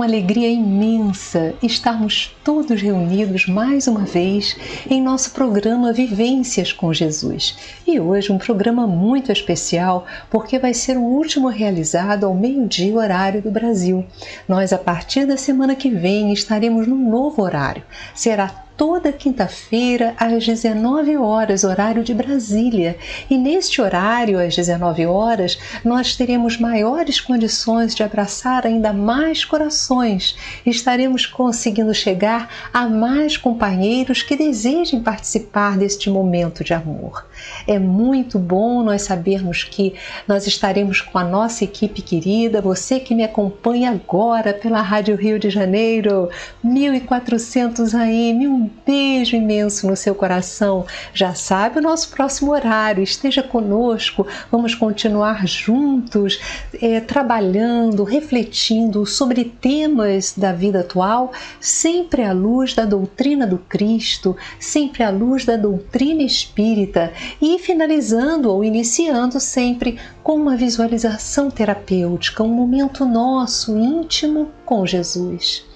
uma alegria imensa estarmos todos reunidos mais uma vez em nosso programa Vivências com Jesus. E hoje um programa muito especial porque vai ser o último realizado ao meio-dia horário do Brasil. Nós, a partir da semana que vem, estaremos num novo horário. Será toda quinta-feira às 19 horas, horário de Brasília. E neste horário, às 19 horas, nós teremos maiores condições de abraçar ainda mais corações. Estaremos conseguindo chegar a mais companheiros que desejem participar deste momento de amor. É muito bom nós sabermos que nós estaremos com a nossa equipe querida, você que me acompanha agora pela Rádio Rio de Janeiro, 1400 AM, um beijo imenso no seu coração. Já sabe o nosso próximo horário, esteja conosco, vamos continuar juntos, trabalhando, refletindo sobre temas da vida atual, sempre à luz da doutrina do Cristo, sempre à luz da doutrina espírita e finalizando ou iniciando sempre com uma visualização terapêutica, um momento nosso íntimo com Jesus.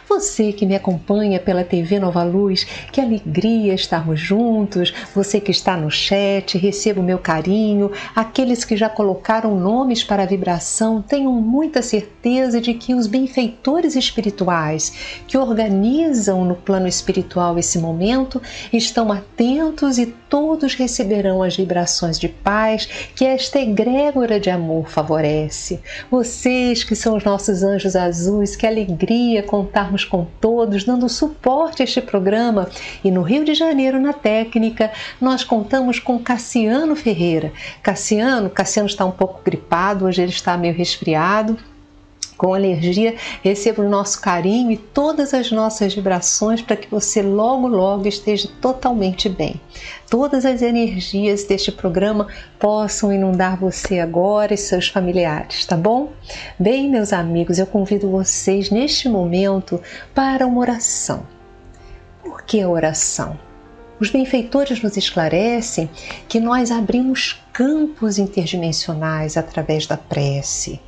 Você que me acompanha pela TV Nova Luz, que alegria estarmos juntos. Você que está no chat, receba o meu carinho. Aqueles que já colocaram nomes para a vibração, tenham muita certeza de que os benfeitores espirituais que organizam no plano espiritual esse momento estão atentos e todos receberão as vibrações de paz que esta egrégora de amor favorece. Vocês que são os nossos anjos azuis, que alegria contarmos com todos, dando suporte a este programa. E no Rio de Janeiro, na técnica, nós contamos com Cassiano Ferreira. Cassiano está um pouco gripado, hoje ele está meio resfriado, com alergia. Receba o nosso carinho e todas as nossas vibrações para que você logo esteja totalmente bem. Todas as energias deste programa possam inundar você agora e seus familiares, tá bom? Bem, meus amigos, eu convido vocês neste momento para uma oração. Por que a oração? Os benfeitores nos esclarecem que nós abrimos campos interdimensionais através da prece,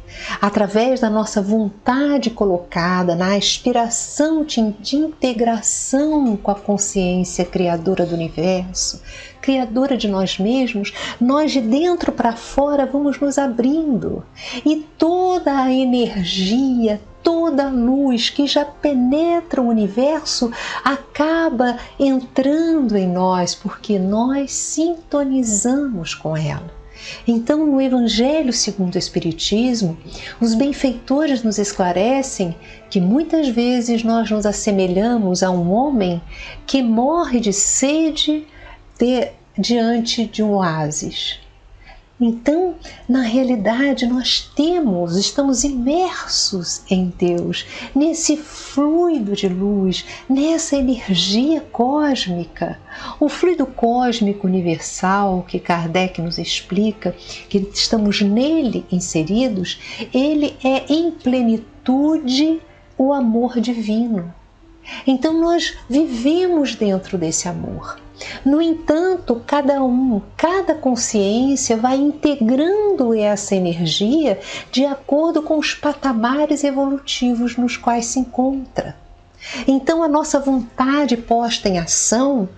através da nossa vontade colocada na aspiração de integração com a consciência criadora do universo, criadora de nós mesmos. Nós de dentro para fora vamos nos abrindo e toda a energia, toda a luz que já penetra o universo acaba entrando em nós porque nós sintonizamos com ela. Então, no Evangelho segundo o Espiritismo, os benfeitores nos esclarecem que muitas vezes nós nos assemelhamos a um homem que morre de sede diante de um oásis. Então, na realidade, nós estamos imersos em Deus, nesse fluido de luz, nessa energia cósmica. O fluido cósmico universal, que Kardec nos explica, que estamos nele inseridos, ele é em plenitude o amor divino. Então, nós vivemos dentro desse amor. No entanto, cada consciência vai integrando essa energia de acordo com os patamares evolutivos nos quais se encontra. Então, a nossa vontade posta em ação,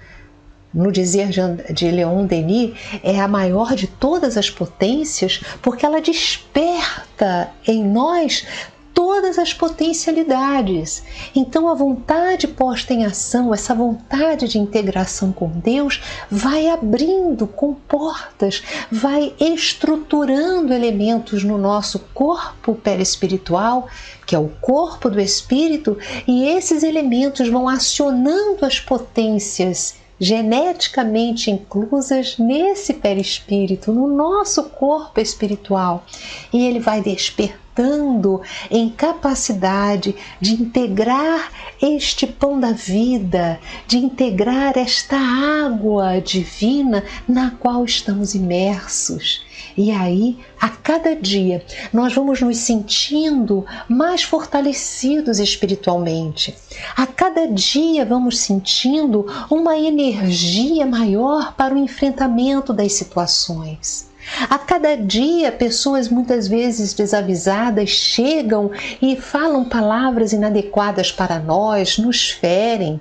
no dizer de Leon Denis, é a maior de todas as potências, porque ela desperta em nós todas as potencialidades. Então a vontade posta em ação, essa vontade de integração com Deus, vai abrindo comportas, vai estruturando elementos no nosso corpo perispiritual, que é o corpo do espírito, e esses elementos vão acionando as potências geneticamente inclusas nesse perispírito, no nosso corpo espiritual, e ele vai despertando em capacidade de integrar este pão da vida, de integrar esta água divina na qual estamos imersos. E aí, a cada dia, nós vamos nos sentindo mais fortalecidos espiritualmente. A cada dia vamos sentindo uma energia maior para o enfrentamento das situações. A cada dia, pessoas muitas vezes desavisadas chegam e falam palavras inadequadas para nós, nos ferem,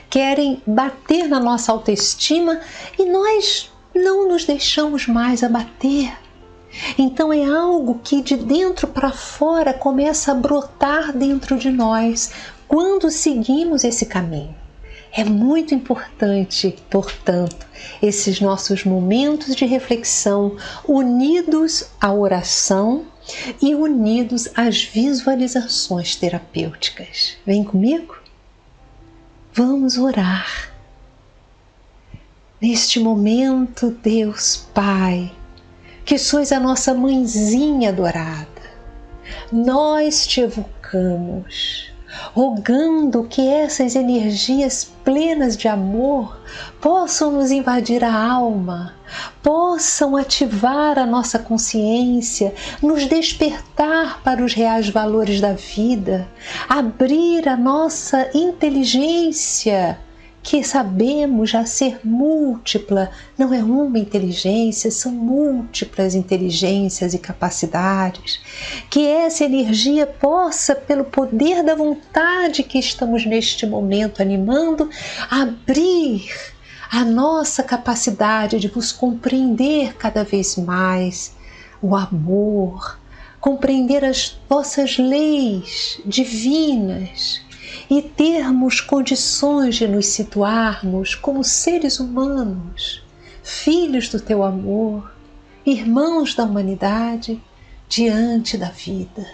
querem bater na nossa autoestima e nós não nos deixamos mais abater. Então é algo que de dentro para fora começa a brotar dentro de nós quando seguimos esse caminho. É muito importante, portanto, esses nossos momentos de reflexão unidos à oração e unidos às visualizações terapêuticas. Vem comigo? Vamos orar. Neste momento, Deus Pai, que sois a nossa mãezinha adorada, nós te evocamos, rogando que essas energias plenas de amor possam nos invadir a alma, possam ativar a nossa consciência, nos despertar para os reais valores da vida, abrir a nossa inteligência, que sabemos já ser múltipla, não é uma inteligência, são múltiplas inteligências e capacidades. Que essa energia possa, pelo poder da vontade que estamos neste momento animando, abrir a nossa capacidade de vos compreender cada vez mais, o amor, compreender as vossas leis divinas, e termos condições de nos situarmos como seres humanos, filhos do teu amor, irmãos da humanidade, diante da vida.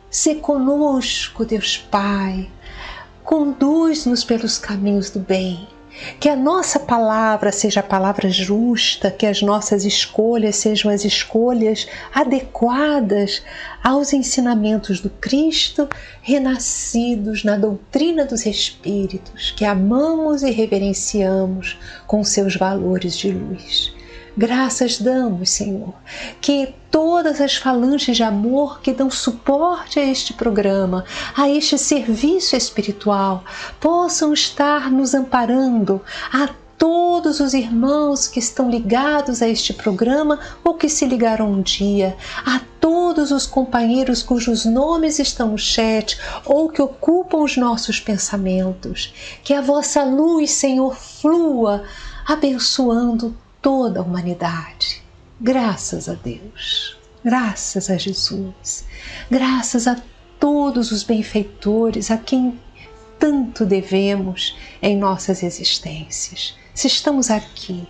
Sê conosco, Deus Pai, conduz-nos pelos caminhos do bem, que a nossa palavra seja a palavra justa, que as nossas escolhas sejam as escolhas adequadas aos ensinamentos do Cristo, renascidos na doutrina dos Espíritos, que amamos e reverenciamos com seus valores de luz. Graças damos, Senhor, que todas as falanges de amor que dão suporte a este programa, a este serviço espiritual, possam estar nos amparando, a todos os irmãos que estão ligados a este programa ou que se ligaram um dia, a todos os companheiros cujos nomes estão no chat ou que ocupam os nossos pensamentos. Que a vossa luz, Senhor, flua, abençoando toda a humanidade. Graças a Deus, graças a Jesus, graças a todos os benfeitores a quem tanto devemos em nossas existências. Se estamos aqui,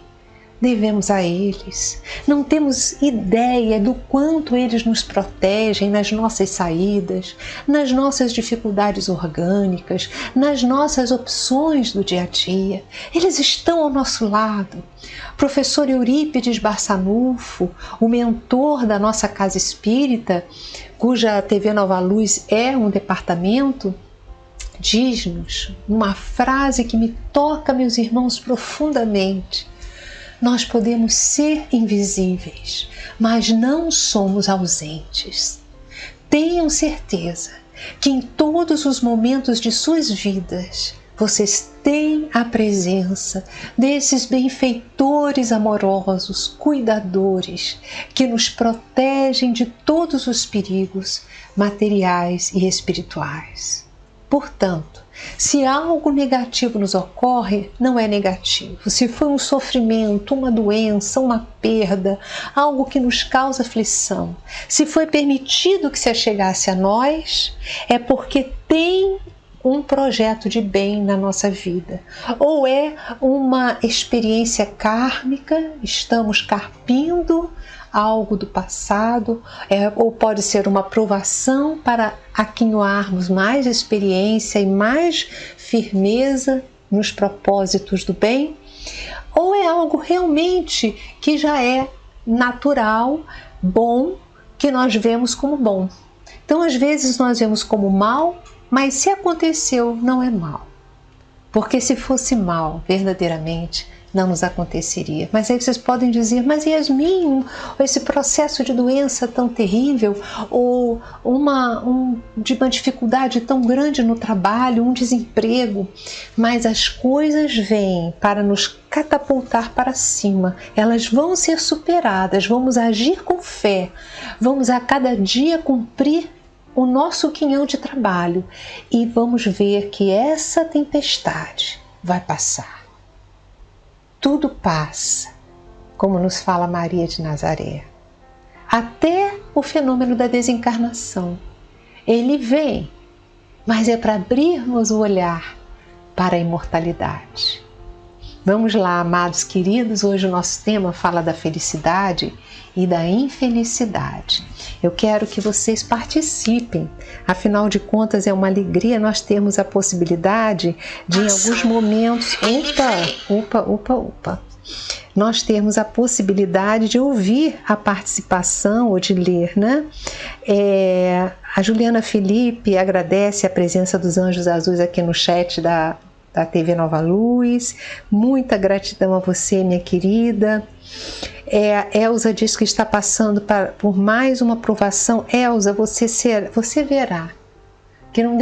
devemos a eles. Não temos ideia do quanto eles nos protegem nas nossas saídas, nas nossas dificuldades orgânicas, nas nossas opções do dia a dia. Eles estão ao nosso lado. Professor Eurípides Barçanufo, o mentor da nossa casa espírita, cuja TV Nova Luz é um departamento, diz-nos uma frase que me toca, meus irmãos, profundamente. Nós podemos ser invisíveis, mas não somos ausentes. Tenham certeza que em todos os momentos de suas vidas, vocês têm a presença desses benfeitores amorosos, cuidadores, que nos protegem de todos os perigos materiais e espirituais. Portanto, se algo negativo nos ocorre, não é negativo. Se foi um sofrimento, uma doença, uma perda, algo que nos causa aflição, se foi permitido que se achegasse a nós, é porque tem um projeto de bem na nossa vida. Ou é uma experiência kármica, estamos carpindo algo do passado, ou pode ser uma provação para aquinhoarmos mais experiência e mais firmeza nos propósitos do bem, ou é algo realmente que já é natural, bom, que nós vemos como bom. Então, às vezes nós vemos como mal, mas se aconteceu, não é mal. Porque se fosse mal, verdadeiramente, não nos aconteceria. Mas aí vocês podem dizer, mas Yasmin, esse processo de doença tão terrível, ou de uma dificuldade tão grande no trabalho, um desemprego, mas as coisas vêm para nos catapultar para cima, elas vão ser superadas, vamos agir com fé, vamos a cada dia cumprir o nosso quinhão de trabalho e vamos ver que essa tempestade vai passar. Tudo passa, como nos fala Maria de Nazaré. Até o fenômeno da desencarnação. Ele vem, mas é para abrirmos o olhar para a imortalidade. Vamos lá, amados queridos, hoje o nosso tema fala da felicidade e da infelicidade. Eu quero que vocês participem, afinal de contas é uma alegria nós termos a possibilidade de em alguns momentos... Opa! Nós termos a possibilidade de ouvir a participação ou de ler, né? A Juliana Felipe agradece a presença dos Anjos Azuis aqui no chat da TV Nova Luz. Muita gratidão a você, minha querida. A Elza diz que está passando por mais uma provação. Elza, você verá que não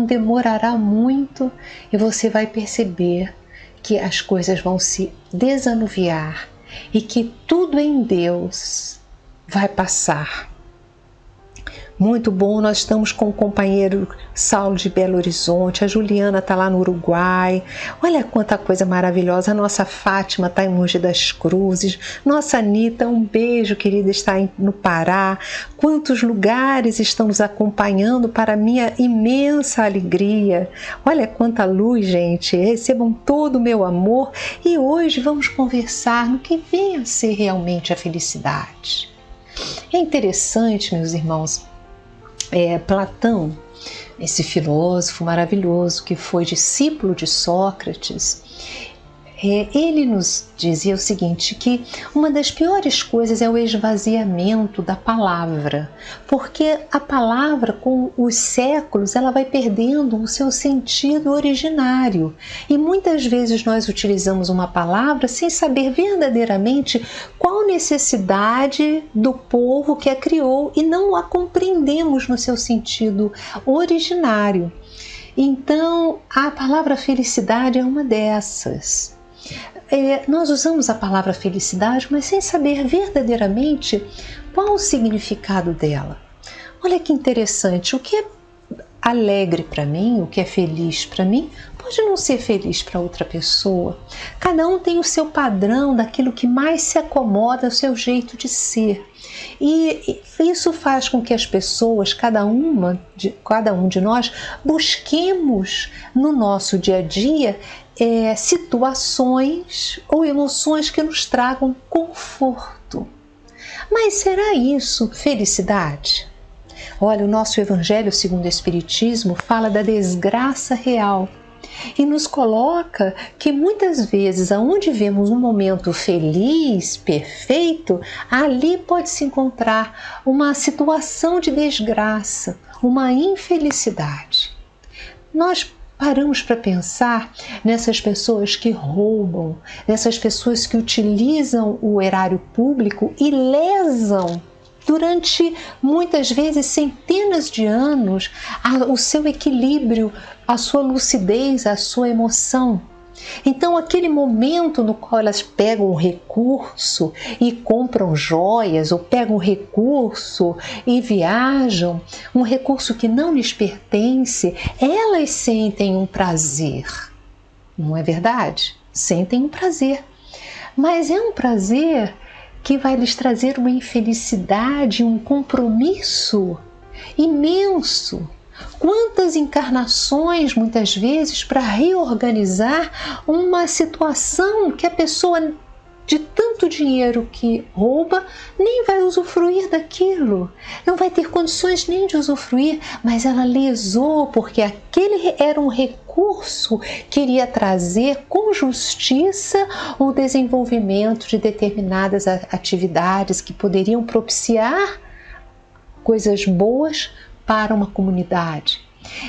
demorará muito e você vai perceber que as coisas vão se desanuviar e que tudo em Deus vai passar. Muito bom, nós estamos com o companheiro Saulo de Belo Horizonte, a Juliana está lá no Uruguai, olha quanta coisa maravilhosa, a nossa Fátima está em Mogi das Cruzes, nossa Anitta, um beijo querida, está no Pará, quantos lugares estão nos acompanhando para minha imensa alegria, olha quanta luz, gente, recebam todo o meu amor e hoje vamos conversar no que vem a ser realmente a felicidade. É interessante, meus irmãos, Platão, esse filósofo maravilhoso que foi discípulo de Sócrates, ele nos dizia o seguinte, que uma das piores coisas é o esvaziamento da palavra, porque a palavra com os séculos ela vai perdendo o seu sentido originário e muitas vezes nós utilizamos uma palavra sem saber verdadeiramente qual necessidade do povo que a criou e não a compreendemos no seu sentido originário. Então a palavra felicidade é uma dessas. Nós usamos a palavra felicidade, mas sem saber verdadeiramente qual o significado dela. Olha que interessante, o que é alegre para mim, o que é feliz para mim, pode não ser feliz para outra pessoa. Cada um tem o seu padrão daquilo que mais se acomoda ao seu jeito de ser. E isso faz com que as pessoas, cada um de nós, busquemos no nosso dia a dia situações ou emoções que nos tragam conforto. Mas será isso felicidade? Olha, o nosso Evangelho segundo o Espiritismo fala da desgraça real e nos coloca que muitas vezes aonde vemos um momento feliz, perfeito, ali pode se encontrar uma situação de desgraça, uma infelicidade. Nós paramos para pensar nessas pessoas que roubam, nessas pessoas que utilizam o erário público e lesam durante muitas vezes centenas de anos o seu equilíbrio, a sua lucidez, a sua emoção. Então aquele momento no qual elas pegam um recurso e compram joias ou pegam um recurso e viajam, um recurso que não lhes pertence, elas sentem um prazer, não é verdade? Sentem um prazer, mas é um prazer que vai lhes trazer uma infelicidade, um compromisso imenso. Quantas encarnações, muitas vezes, para reorganizar uma situação que a pessoa, de tanto dinheiro que rouba, nem vai usufruir daquilo. Não vai ter condições nem de usufruir, mas ela lesou, porque aquele era um recurso que iria trazer com justiça o desenvolvimento de determinadas atividades que poderiam propiciar coisas boas para uma comunidade.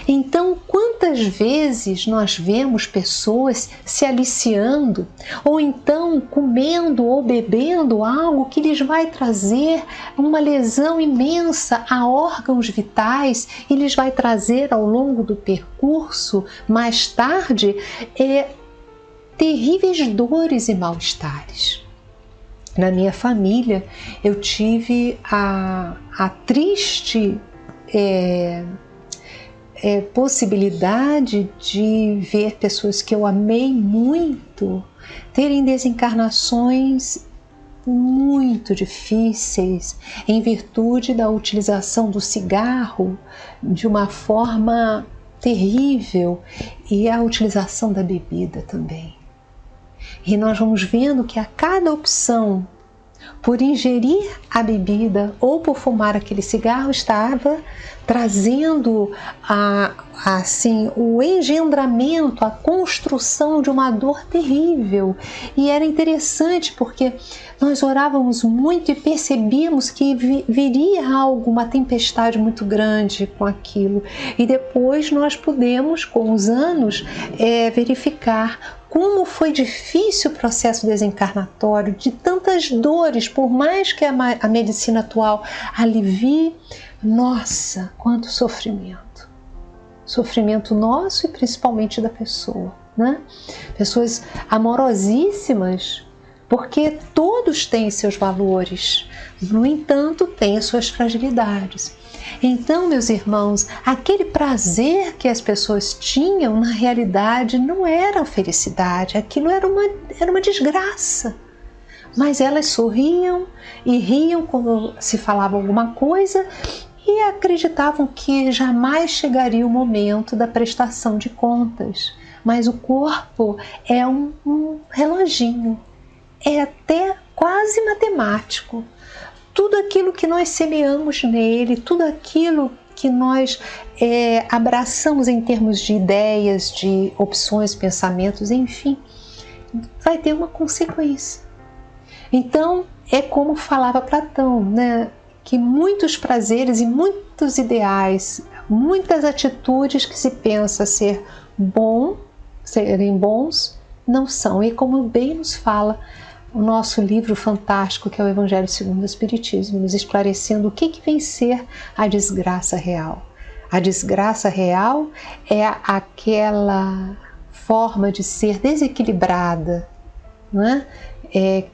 Então, quantas vezes nós vemos pessoas se aliciando, ou então comendo ou bebendo algo que lhes vai trazer uma lesão imensa a órgãos vitais e lhes vai trazer ao longo do percurso, mais tarde, terríveis dores e mal-estares. Na minha família, eu tive a triste possibilidade de ver pessoas que eu amei muito terem desencarnações muito difíceis em virtude da utilização do cigarro de uma forma terrível e a utilização da bebida também. E nós vamos vendo que a cada opção por ingerir a bebida ou por fumar aquele cigarro estava trazendo o engendramento, a construção de uma dor terrível. E era interessante porque nós orávamos muito e percebíamos que viria algo, uma tempestade muito grande com aquilo. E depois nós pudemos, com os anos, verificar como foi difícil o processo desencarnatório, de tantas dores, por mais que a medicina atual alivie, nossa, quanto sofrimento. Sofrimento nosso e principalmente da pessoa, né? Pessoas amorosíssimas, porque todos têm seus valores, no entanto, têm as suas fragilidades. Então, meus irmãos, aquele prazer que as pessoas tinham, na realidade, não era felicidade, aquilo era uma desgraça. Mas elas sorriam e riam quando se falava alguma coisa e acreditavam que jamais chegaria o momento da prestação de contas. Mas o corpo é um reloginho, é até quase matemático. Tudo aquilo que nós semeamos nele, tudo aquilo que nós abraçamos em termos de ideias, de opções, pensamentos, enfim, vai ter uma consequência. Então, é como falava Platão, né? Que muitos prazeres e muitos ideais, muitas atitudes que se pensa serem bons, não são. E como bem nos fala o nosso livro fantástico, que é o Evangelho segundo o Espiritismo, nos esclarecendo o que vem ser a desgraça real. A desgraça real é aquela forma de ser desequilibrada, né?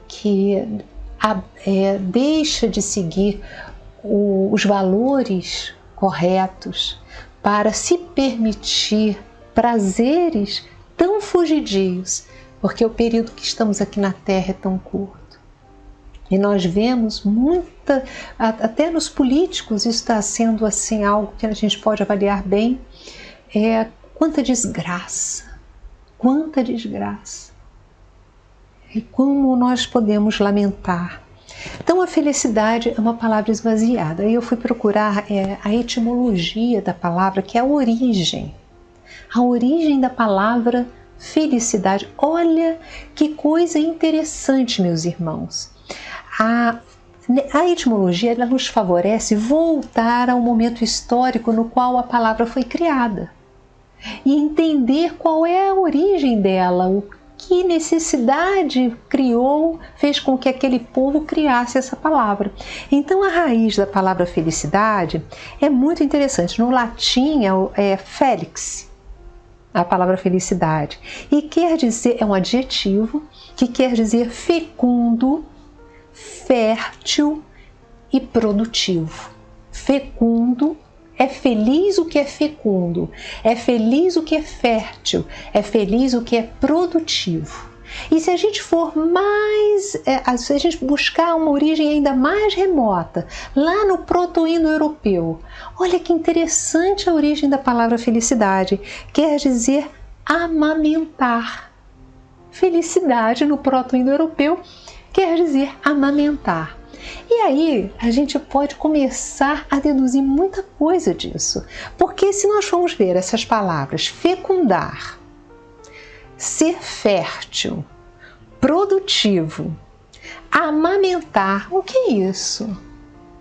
Que deixa de seguir os valores corretos para se permitir prazeres tão fugidios, porque o período que estamos aqui na Terra é tão curto. E nós vemos até nos políticos, isso está sendo assim algo que a gente pode avaliar bem, quanta desgraça. E como nós podemos lamentar. Então, a felicidade é uma palavra esvaziada. Aí eu fui procurar a etimologia da palavra, que é a origem da palavra felicidade. Olha que coisa interessante, meus irmãos. A etimologia ela nos favorece voltar ao momento histórico no qual a palavra foi criada e entender qual é a origem dela, o que necessidade fez com que aquele povo criasse essa palavra. Então, a raiz da palavra felicidade é muito interessante. No latim é felix, a palavra felicidade, e quer dizer, é um adjetivo que quer dizer fecundo, fértil e produtivo. Fecundo é feliz o que é fecundo, é feliz o que é fértil, é feliz o que é produtivo. E se a gente for se a gente buscar uma origem ainda mais remota, lá no proto-indo-europeu, olha que interessante a origem da palavra felicidade, quer dizer amamentar. Felicidade no proto-indo-europeu quer dizer amamentar. E aí a gente pode começar a deduzir muita coisa disso, porque se nós formos ver essas palavras fecundar, ser fértil, produtivo, amamentar, o que é isso?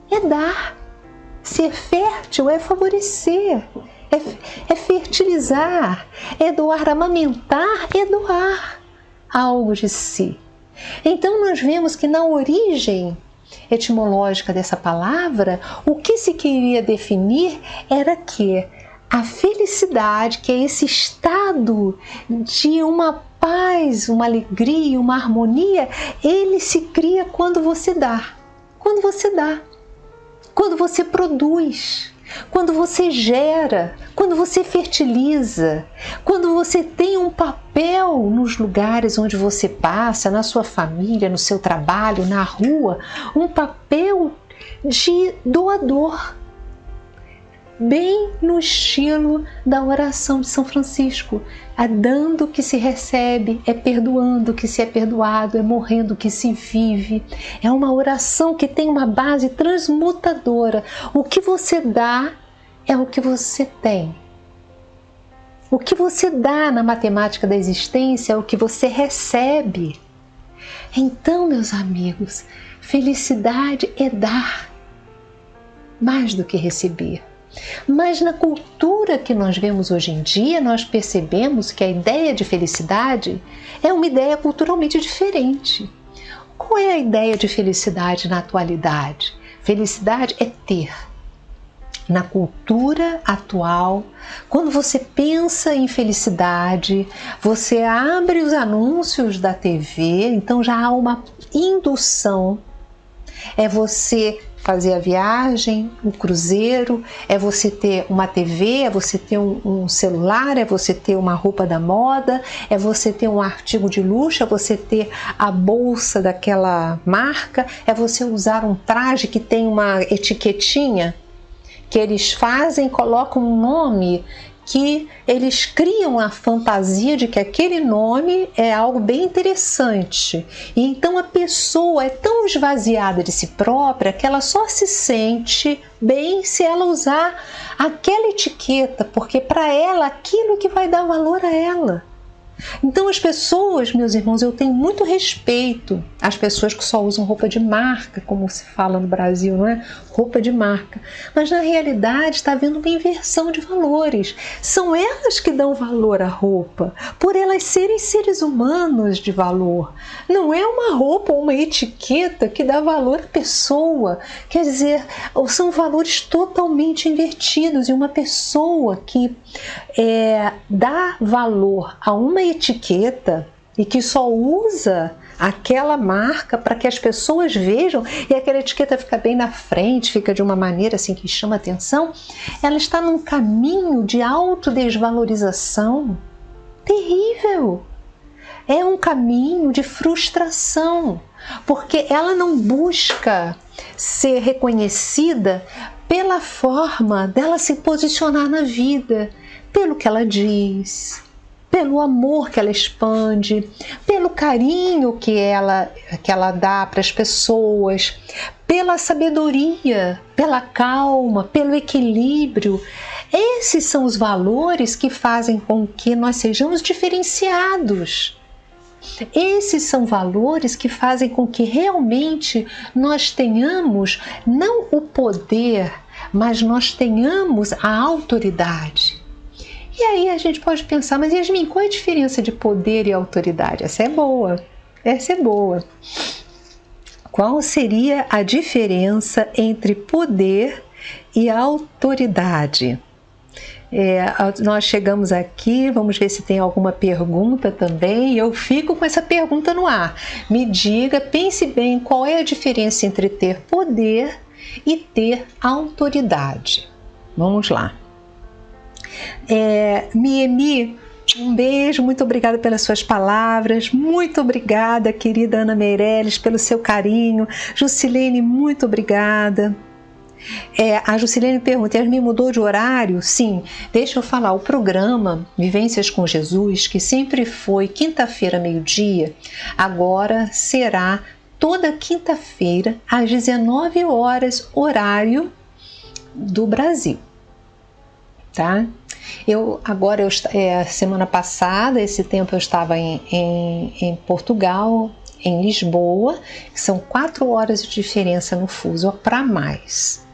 É dar. Ser fértil é favorecer, é fertilizar, é doar, amamentar, é doar algo de si. Então nós vemos que na origem etimológica dessa palavra, o que se queria definir era que a felicidade, que é esse estado de uma paz, uma alegria, uma harmonia, ele se cria quando você dá. Quando você dá. Quando você produz. Quando você gera. Quando você fertiliza. Quando você tem um papel nos lugares onde você passa, na sua família, no seu trabalho, na rua, um papel de doador. Bem no estilo da oração de São Francisco, é dando que se recebe, é perdoando que se é perdoado, é morrendo que se vive. É uma oração que tem uma base transmutadora. O que você dá é o que você tem. O que você dá na matemática da existência é o que você recebe. Então, meus amigos, felicidade é dar mais do que receber. Mas na cultura que nós vemos hoje em dia, nós percebemos que a ideia de felicidade é uma ideia culturalmente diferente. Qual é a ideia de felicidade na atualidade? Felicidade é ter. Na cultura atual, quando você pensa em felicidade, você abre os anúncios da TV, então já há uma indução. É você fazer a viagem, o cruzeiro, é você ter uma TV, é você ter um celular, é você ter uma roupa da moda, é você ter um artigo de luxo, é você ter a bolsa daquela marca, é você usar um traje que tem uma etiquetinha que eles fazem, colocam um nome que eles criam a fantasia de que aquele nome é algo bem interessante. E então a pessoa é tão esvaziada de si própria que ela só se sente bem se ela usar aquela etiqueta, porque para ela aquilo que vai dar valor a ela. Então as pessoas, meus irmãos, eu tenho muito respeito às pessoas que só usam roupa de marca, como se fala no Brasil, não é? Roupa de marca. Mas na realidade está havendo uma inversão de valores. São elas que dão valor à roupa, por elas serem seres humanos de valor. Não é uma roupa ou uma etiqueta que dá valor à pessoa. Quer dizer, são valores totalmente invertidos. E uma pessoa que dá valor a uma etiqueta e que só usa aquela marca para que as pessoas vejam e aquela etiqueta fica bem na frente, fica de uma maneira assim que chama atenção, ela está num caminho de autodesvalorização terrível. É um caminho de frustração, porque ela não busca ser reconhecida pela forma dela se posicionar na vida, pelo que ela diz, pelo amor que ela expande, pelo carinho que ela dá para as pessoas, pela sabedoria, pela calma, pelo equilíbrio. Esses são os valores que fazem com que nós sejamos diferenciados. Esses são valores que fazem com que realmente nós tenhamos não o poder, mas nós tenhamos a autoridade. E aí a gente pode pensar, mas Yasmin, qual é a diferença de poder e autoridade? Essa é boa, essa é boa. Qual seria a diferença entre poder e autoridade? Nós chegamos aqui, vamos ver se tem alguma pergunta também. Eu fico com essa pergunta no ar. Me diga, pense bem, qual é a diferença entre ter poder e ter autoridade? Vamos lá. Miemi, um beijo, muito obrigada pelas suas palavras, muito obrigada, querida Ana Meirelles, pelo seu carinho. Jusilene, muito obrigada. A Jusilene pergunta, Yasmin, mudou de horário? Sim, deixa eu falar, o programa Vivências com Jesus, que sempre foi quinta-feira, meio-dia, agora será toda quinta-feira, às 19 horas, horário do Brasil. Tá? Semana passada, esse tempo eu estava em Portugal, em Lisboa, que são 4 horas de diferença no fuso para mais.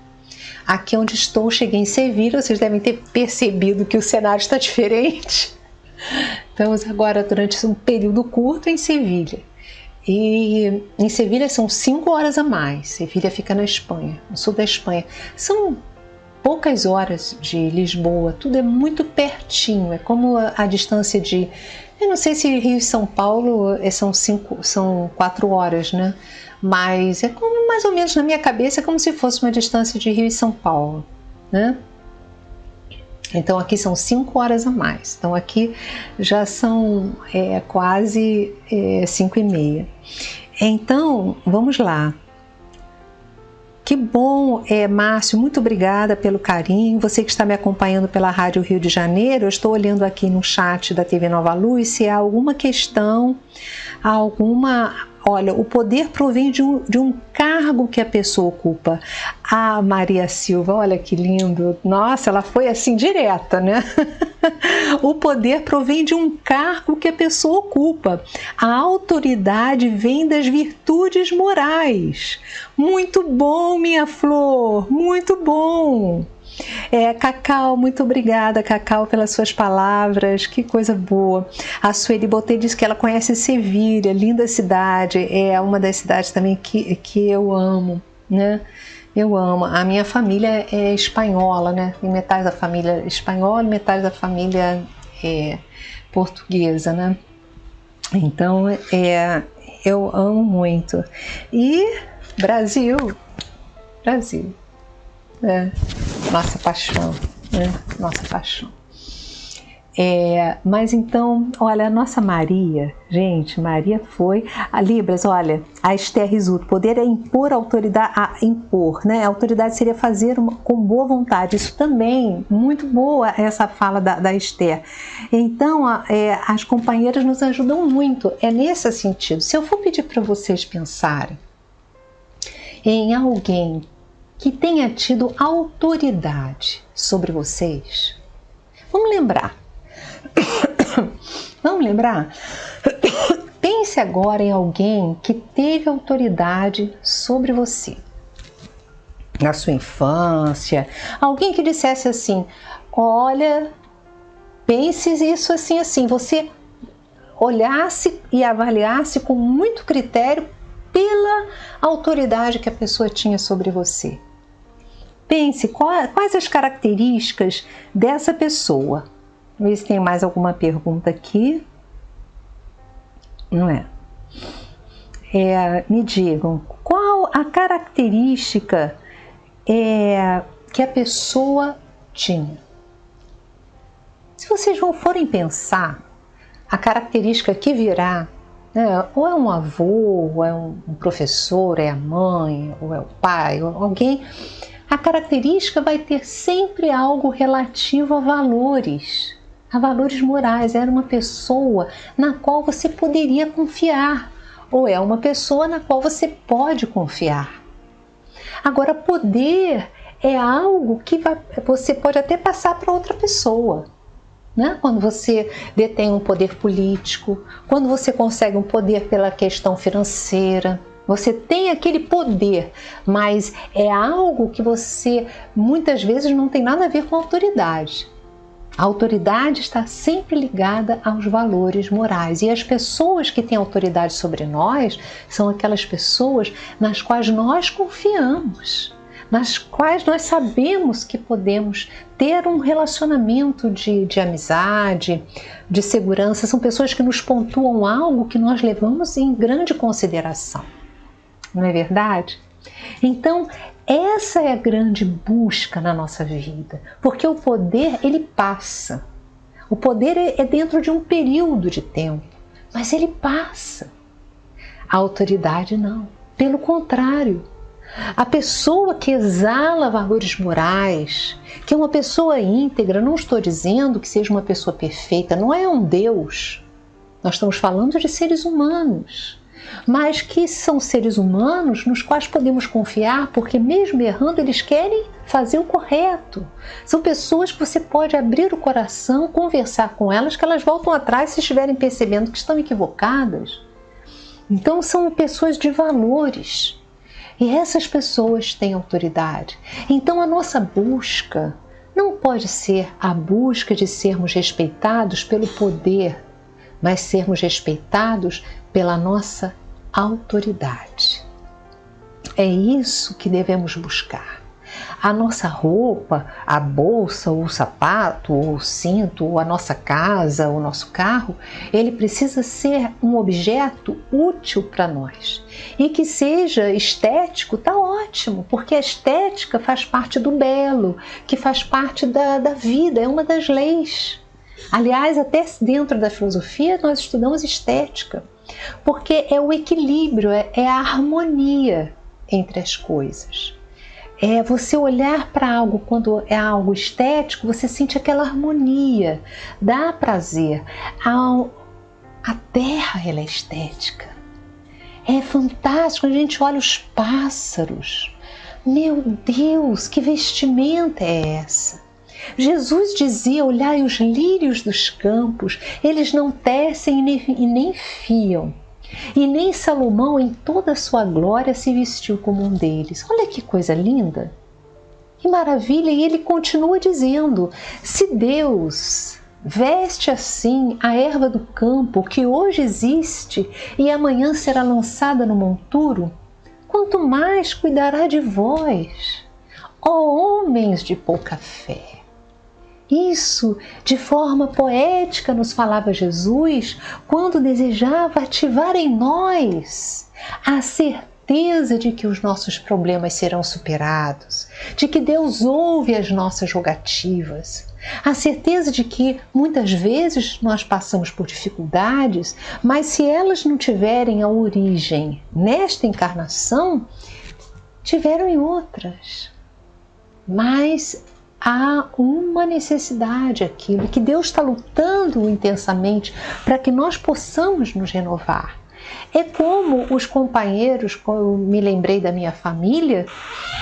Aqui onde estou, cheguei em Sevilha, vocês devem ter percebido que o cenário está diferente. Estamos agora durante um período curto em Sevilha. E em Sevilha são 5 horas a mais. Sevilha fica na Espanha, no sul da Espanha. São poucas horas de Lisboa, tudo é muito pertinho, é como a distância de... Eu não sei se Rio e São Paulo são 4 horas, né? Mas é como, mais ou menos na minha cabeça, é como se fosse uma distância de Rio e São Paulo, né? Então aqui são 5 horas a mais. Então aqui já são quase 5h30. Então, vamos lá. Que bom, Márcio, muito obrigada pelo carinho. Você que está me acompanhando pela Rádio Rio de Janeiro, eu estou olhando aqui no chat da TV Nova Luz se há alguma questão, Olha, o poder provém de um cargo que a pessoa ocupa. Ah, Maria Silva, olha que lindo. Nossa, ela foi assim direta, né? O poder provém de um cargo que a pessoa ocupa. A autoridade vem das virtudes morais. Muito bom, minha flor, muito bom. Cacau, muito obrigada, Cacau, pelas suas palavras, que coisa boa. A Sueli Botei diz que ela conhece Sevilha, linda cidade, é uma das cidades também que eu amo, né? Eu amo. A minha família é espanhola, né? Tem metade da família espanhola e metade da família portuguesa, né? Então, eu amo muito. E Brasil. Nossa paixão, né? Nossa paixão. Mas então, olha, a nossa Maria, gente, Maria foi a Libras, olha, a Esther Risuto, poder é impor autoridade, impor, né? A autoridade seria fazer com boa vontade. Isso também, muito boa essa fala da Esther. Então, as companheiras nos ajudam muito, nesse sentido. Se eu for pedir para vocês pensarem em alguém que tenha tido autoridade sobre vocês, vamos lembrar? Pense agora em alguém que teve autoridade sobre você na sua infância, alguém que dissesse assim: olha, pense isso assim, você olhasse e avaliasse com muito critério pela autoridade que a pessoa tinha sobre você. Pense quais as características dessa pessoa. Vamos ver se tem mais alguma pergunta aqui. Não é? Me digam, qual a característica que a pessoa tinha? Se vocês forem pensar, a característica que virá, né, ou é um avô, ou é um professor, é a mãe, ou é o pai, ou alguém, a característica vai ter sempre algo relativo a valores morais. Era uma pessoa na qual você poderia confiar, ou é uma pessoa na qual você pode confiar. Agora, poder é algo que você pode até passar para outra pessoa, né? Quando você detém um poder político, quando você consegue um poder pela questão financeira, você tem aquele poder, mas é algo que você muitas vezes não tem nada a ver com a autoridade. A autoridade está sempre ligada aos valores morais, e as pessoas que têm autoridade sobre nós são aquelas pessoas nas quais nós confiamos, nas quais nós sabemos que podemos ter um relacionamento de amizade, de segurança. São pessoas que nos pontuam algo que nós levamos em grande consideração. Não é verdade? Então, essa é a grande busca na nossa vida, porque o poder, ele passa. O poder é dentro de um período de tempo, mas ele passa. A autoridade não, pelo contrário. A pessoa que exala valores morais, que é uma pessoa íntegra, não estou dizendo que seja uma pessoa perfeita, não é um Deus. Nós estamos falando de seres humanos, mas que são seres humanos nos quais podemos confiar, porque mesmo errando eles querem fazer o correto. São pessoas que você pode abrir o coração, conversar com elas, que elas voltam atrás se estiverem percebendo que estão equivocadas. Então são pessoas de valores. E essas pessoas têm autoridade. Então a nossa busca não pode ser a busca de sermos respeitados pelo poder, mas sermos respeitados pela nossa autoridade. É isso que devemos buscar. A nossa roupa, a bolsa, ou o sapato, ou o cinto, ou a nossa casa, ou o nosso carro, ele precisa ser um objeto útil para nós. E que seja estético, tá ótimo, porque a estética faz parte do belo, que faz parte da vida, é uma das leis. Aliás, até dentro da filosofia nós estudamos estética, porque é o equilíbrio, é a harmonia entre as coisas. É você olhar para algo quando é algo estético, você sente aquela harmonia, dá prazer. A terra, ela é estética. É fantástico, a gente olha os pássaros. Meu Deus, que vestimenta é essa? Jesus dizia, olhai os lírios dos campos, eles não tecem e nem fiam. E nem Salomão, em toda a sua glória, se vestiu como um deles. Olha que coisa linda! Que maravilha! E ele continua dizendo, se Deus veste assim a erva do campo, que hoje existe e amanhã será lançada no monturo, quanto mais cuidará de vós, ó homens de pouca fé. Isso, de forma poética, nos falava Jesus quando desejava ativar em nós a certeza de que os nossos problemas serão superados, de que Deus ouve as nossas rogativas, a certeza de que muitas vezes nós passamos por dificuldades, mas se elas não tiverem a origem nesta encarnação, tiveram em outras. Mas há uma necessidade aquilo, que Deus está lutando intensamente para que nós possamos nos renovar. É como os companheiros, quando eu me lembrei da minha família,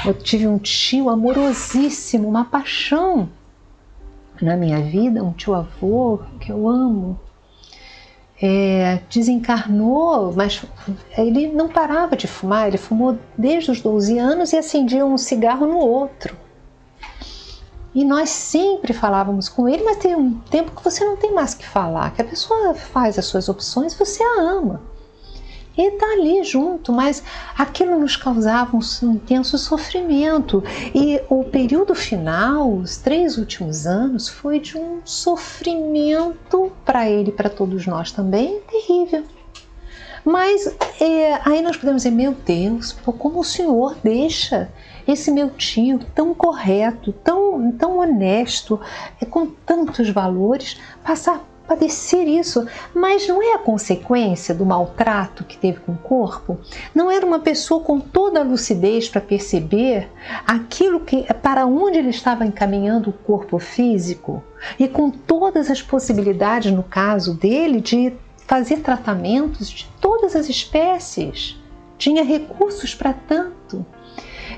eu tive um tio amorosíssimo, uma paixão na minha vida, um tio avô que eu amo. Desencarnou, mas ele não parava de fumar, ele fumou desde os 12 anos e acendia um cigarro no outro. E nós sempre falávamos com ele, mas tem um tempo que você não tem mais que falar, que a pessoa faz as suas opções, você a ama. E está ali junto, mas aquilo nos causava um intenso sofrimento. E o período final, os 3 últimos anos, foi de um sofrimento para ele e para todos nós também, terrível. Mas aí nós podemos dizer, meu Deus, como o Senhor deixa esse meu tio tão correto, tão honesto, com tantos valores, padecer isso, mas não é a consequência do maltrato que teve com o corpo? Não era uma pessoa com toda a lucidez para perceber para onde ele estava encaminhando o corpo físico e com todas as possibilidades, no caso dele, de fazer tratamentos de todas as espécies? Tinha recursos para tanto.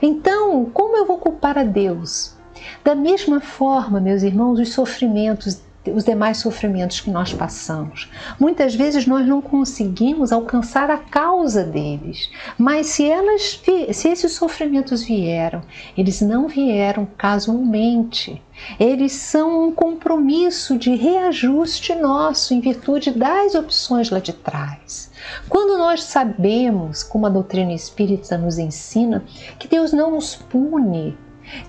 Então, como eu vou culpar a Deus? Da mesma forma, meus irmãos, os demais sofrimentos que nós passamos. Muitas vezes nós não conseguimos alcançar a causa deles, mas se esses sofrimentos vieram, eles não vieram casualmente. Eles são um compromisso de reajuste nosso em virtude das opções lá de trás. Quando nós sabemos, como a doutrina espírita nos ensina, que Deus não nos pune,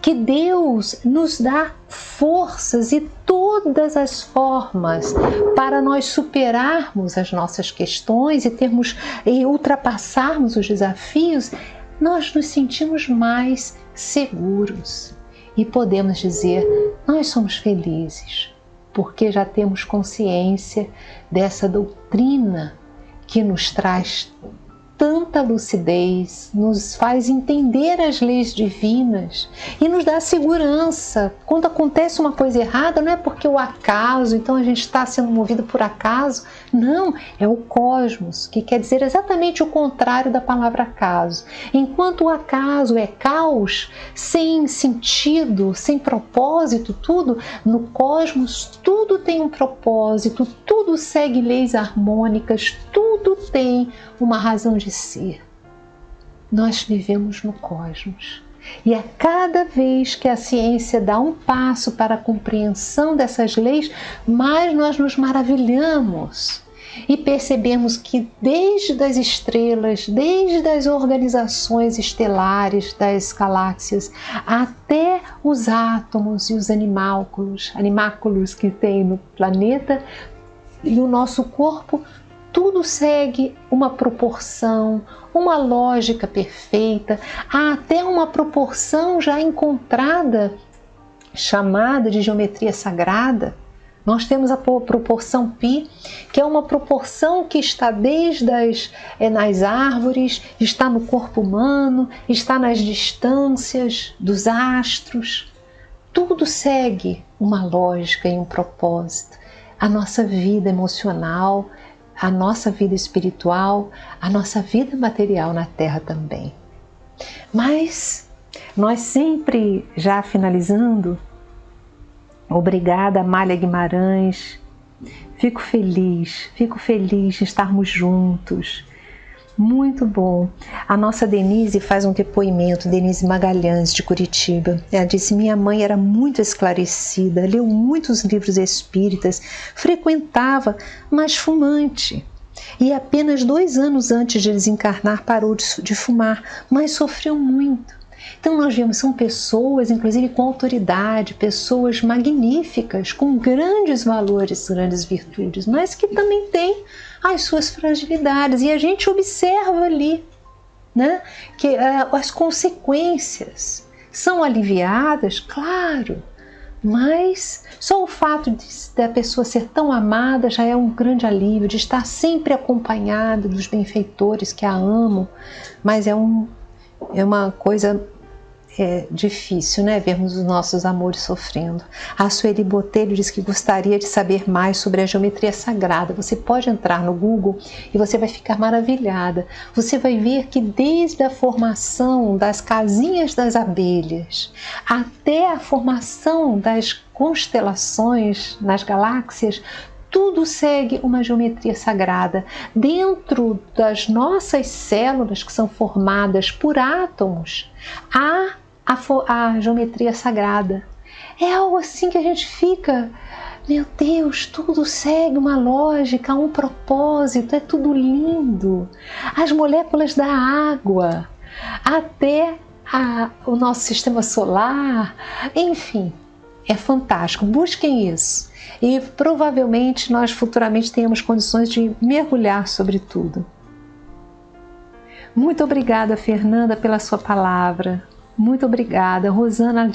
que Deus nos dá forças e todas as formas para nós superarmos as nossas questões e ultrapassarmos os desafios, nós nos sentimos mais seguros e podemos dizer, nós somos felizes, porque já temos consciência dessa doutrina que nos traz tanta lucidez, nos faz entender as leis divinas e nos dá segurança. Quando acontece uma coisa errada, não é porque o acaso, então a gente está sendo movido por acaso. Não, é o cosmos, que quer dizer exatamente o contrário da palavra acaso. Enquanto o acaso é caos, sem sentido, sem propósito, tudo, no cosmos tudo tem um propósito, tudo segue leis harmônicas, tudo tem uma razão de ser. nós vivemos no cosmos. E a cada vez que a ciência dá um passo para a compreensão dessas leis, mais nós nos maravilhamos e percebemos que desde as estrelas, desde as organizações estelares das galáxias, até os átomos e os animáculos que tem no planeta e o nosso corpo, tudo segue uma proporção, uma lógica perfeita, há até uma proporção já encontrada, chamada de geometria sagrada. Nós temos a proporção π, que é uma proporção que está desde nas árvores, está no corpo humano, está nas distâncias dos astros. Tudo segue uma lógica e um propósito. A nossa vida emocional, a nossa vida espiritual, a nossa vida material na Terra também. Mas nós sempre, já finalizando, obrigada, Amália Guimarães, fico feliz de estarmos juntos, muito bom. A nossa Denise faz um depoimento, Denise Magalhães, de Curitiba. Ela disse: minha mãe era muito esclarecida, leu muitos livros espíritas, frequentava, mas fumante. E apenas 2 anos antes de desencarnar parou de fumar, mas sofreu muito. Então nós vemos, são pessoas, inclusive com autoridade, pessoas magníficas, com grandes valores, grandes virtudes, mas que também têm as suas fragilidades. E a gente observa ali, né, que as consequências são aliviadas, claro, mas só o fato da pessoa ser tão amada já é um grande alívio, de estar sempre acompanhada dos benfeitores que a amam, mas é uma coisa difícil, né? Vermos os nossos amores sofrendo. A Sueli Botelho diz que gostaria de saber mais sobre a geometria sagrada. Você pode entrar no Google e você vai ficar maravilhada. Você vai ver que desde a formação das casinhas das abelhas até a formação das constelações nas galáxias, tudo segue uma geometria sagrada. Dentro das nossas células, que são formadas por átomos, há a geometria sagrada. É algo assim que a gente fica, meu Deus, tudo segue uma lógica, um propósito, é tudo lindo. As moléculas da água, até o nosso sistema solar, enfim, é fantástico. Busquem isso. E provavelmente nós futuramente tenhamos condições de mergulhar sobre tudo. Muito obrigada, Fernanda, pela sua palavra. Muito obrigada. Rosana